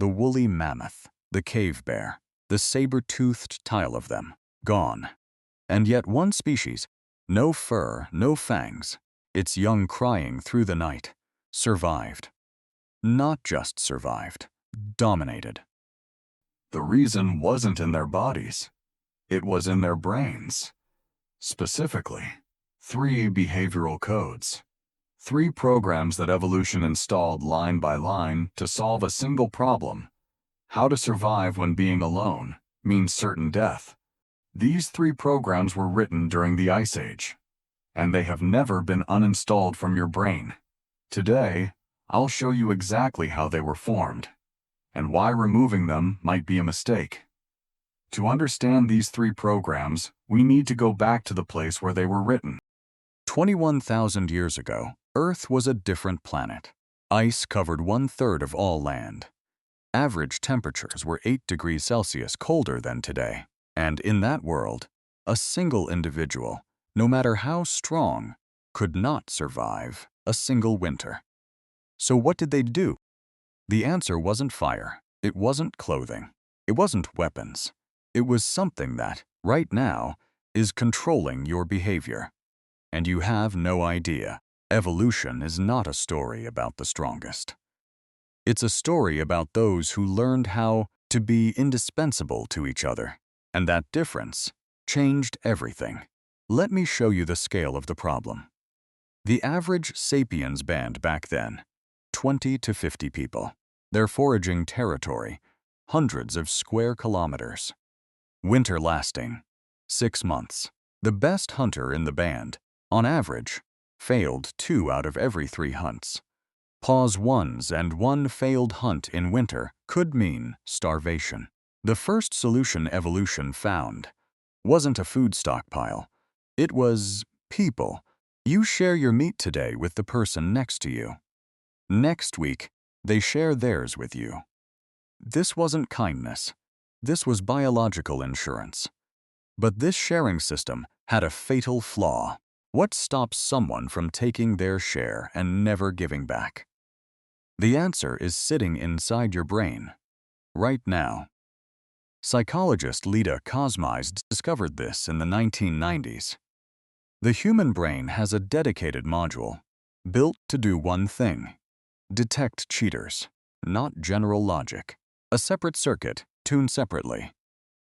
The woolly mammoth, the cave bear, the saber-toothed tile of them, gone. And yet one species, no fur, no fangs, its young crying through the night, survived. Not just survived, dominated. The reason wasn't in their bodies. It was in their brains. Specifically, 3 behavioral codes. 3 programs that evolution installed line by line to solve a single problem: how to survive when being alone means certain death. These 3 programs were written during the Ice Age, and they have never been uninstalled from your brain. Today, I'll show you exactly how they were formed, and why removing them might be a mistake. To understand these 3 programs, we need to go back to the place where they were written. 21,000 years ago, Earth was a different planet. Ice covered 1/3 of all land. Average temperatures were 8 degrees Celsius colder than today. And in that world, a single individual, no matter how strong, could not survive a single winter. So what did they do? The answer wasn't fire. It wasn't clothing. It wasn't weapons. It was something that, right now, is controlling your behavior. And you have no idea. Evolution is not a story about the strongest. It's a story about those who learned how to be indispensable to each other. And that difference changed everything. Let me show you the scale of the problem. The average sapiens band back then, 20 to 50 people. Their foraging territory, hundreds of square kilometers. Winter lasting 6 months. The best hunter in the band, on average, failed 2 out of every 3 hunts. Pause ones and 1 failed hunt in winter could mean starvation. The first solution evolution found wasn't a food stockpile. It was people. You share your meat today with the person next to you. Next week, they share theirs with you. This wasn't kindness. This was biological insurance. But this sharing system had a fatal flaw. What stops someone from taking their share and never giving back? The answer is sitting inside your brain, right now. Psychologist Lida Kosmais discovered this in the 1990s. The human brain has a dedicated module, built to do one thing: detect cheaters, not general logic. A separate circuit, tuned separately,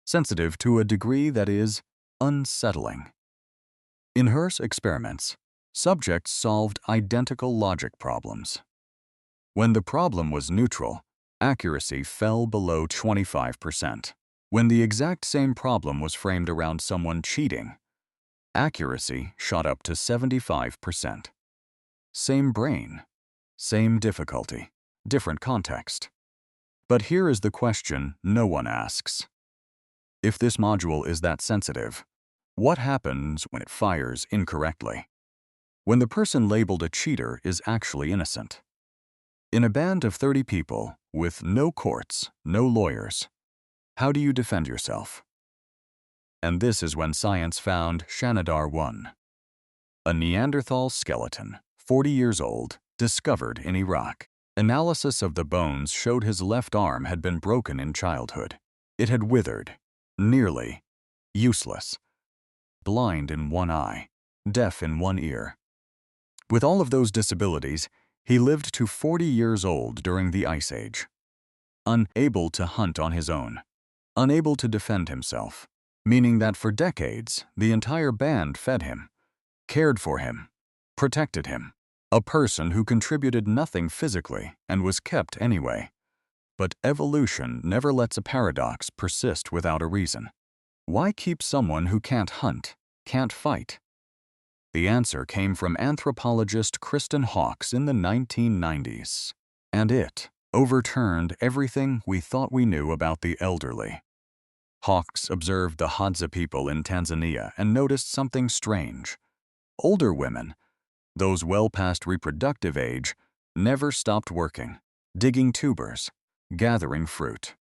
sensitive to a degree that is unsettling. In Hirsch's experiments, subjects solved identical logic problems. When the problem was neutral, accuracy fell below 25%. When the exact same problem was framed around someone cheating, accuracy shot up to 75%. Same brain, same difficulty, different context. But here is the question no one asks. If this module is that sensitive, what happens when it fires incorrectly? When the person labeled a cheater is actually innocent? In a band of 30 people, with no courts, no lawyers, how do you defend yourself? And this is when science found Shanidar 1, a Neanderthal skeleton, 40 years old, discovered in Iraq. Analysis of the bones showed his left arm had been broken in childhood. It had withered, nearly useless, blind in one eye, deaf in one ear. With all of those disabilities, he lived to 40 years old during the Ice Age. Unable to hunt on his own, unable to defend himself, meaning that for decades, the entire band fed him, cared for him, protected him. A person who contributed nothing physically and was kept anyway. But evolution never lets a paradox persist without a reason. Why keep someone who can't hunt, can't fight? The answer came from anthropologist Kristen Hawkes in the 1990s. And it overturned everything we thought we knew about the elderly. Hawkes observed the Hadza people in Tanzania and noticed something strange. Older women, those well past reproductive age, never stopped working, digging tubers, gathering fruit,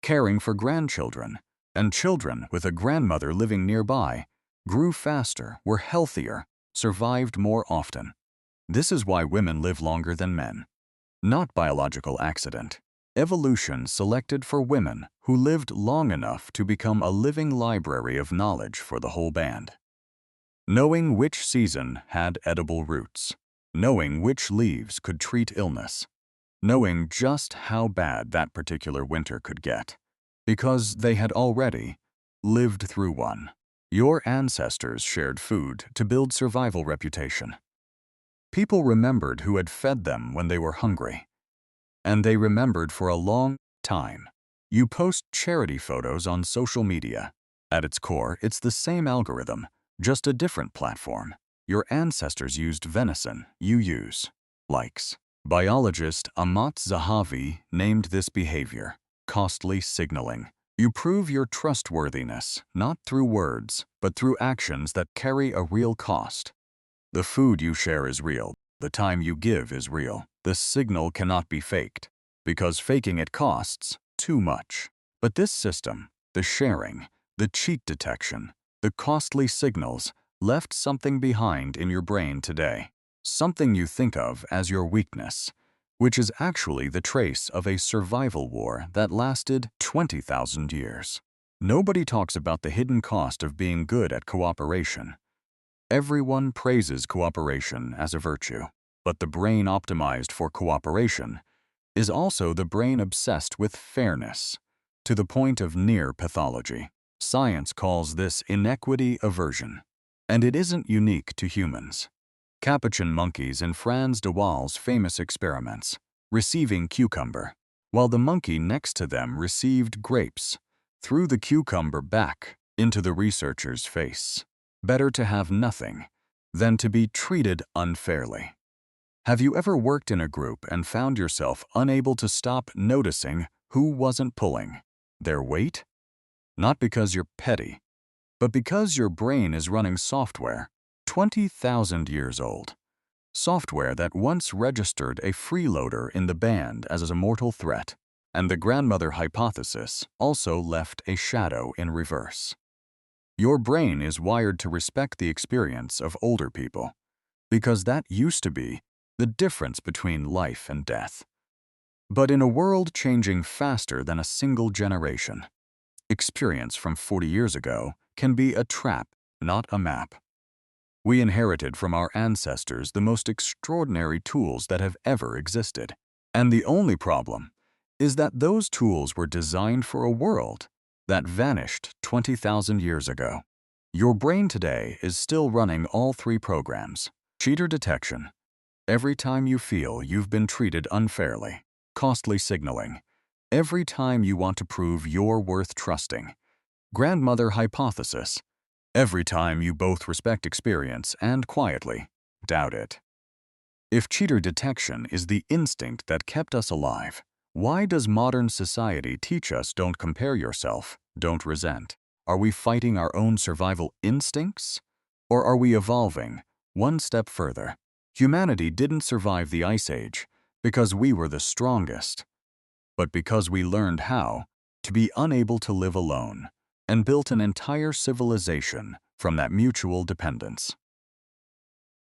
caring for grandchildren, and children with a grandmother living nearby grew faster, were healthier, survived more often. This is why women live longer than men. Not biological accident. Evolution selected for women who lived long enough to become a living library of knowledge for the whole band. Knowing which season had edible roots, knowing which leaves could treat illness, knowing just how bad that particular winter could get, because they had already lived through one. Your ancestors shared food to build survival reputation. People remembered who had fed them when they were hungry. And they remembered for a long time. You post charity photos on social media. At its core, it's the same algorithm, just a different platform. Your ancestors used venison, you use likes. Biologist Amat Zahavi named this behavior costly signaling. You prove your trustworthiness, not through words, but through actions that carry a real cost. The food you share is real. The time you give is real. The signal cannot be faked, because faking it costs too much. But this system, the sharing, the cheat detection, the costly signals, left something behind in your brain today. Something you think of as your weakness, which is actually the trace of a survival war that lasted 20,000 years. Nobody talks about the hidden cost of being good at cooperation. Everyone praises cooperation as a virtue, but the brain optimized for cooperation is also the brain obsessed with fairness, to the point of near pathology. Science calls this inequity aversion, and it isn't unique to humans. Capuchin monkeys in Franz de Waal's famous experiments, receiving cucumber, while the monkey next to them received grapes, threw the cucumber back into the researcher's face. Better to have nothing than to be treated unfairly. Have you ever worked in a group and found yourself unable to stop noticing who wasn't pulling their weight? Not because you're petty, but because your brain is running software 20,000 years old. Software that once registered a freeloader in the band as a mortal threat, and the grandmother hypothesis also left a shadow in reverse. Your brain is wired to respect the experience of older people, because that used to be the difference between life and death. But in a world changing faster than a single generation, experience from 40 years ago can be a trap, not a map. We inherited from our ancestors the most extraordinary tools that have ever existed. And the only problem is that those tools were designed for a world that vanished 20,000 years ago. Your brain today is still running all three programs. Cheater detection. Every time you feel you've been treated unfairly. Costly signaling. Every time you want to prove you're worth trusting. Grandmother hypothesis. Every time you both respect experience and quietly doubt it. If cheater detection is the instinct that kept us alive, why does modern society teach us don't compare yourself, don't resent? Are we fighting our own survival instincts? Or are we evolving one step further? Humanity didn't survive the Ice Age because we were the strongest, but because we learned how to be unable to live alone and built an entire civilization from that mutual dependence.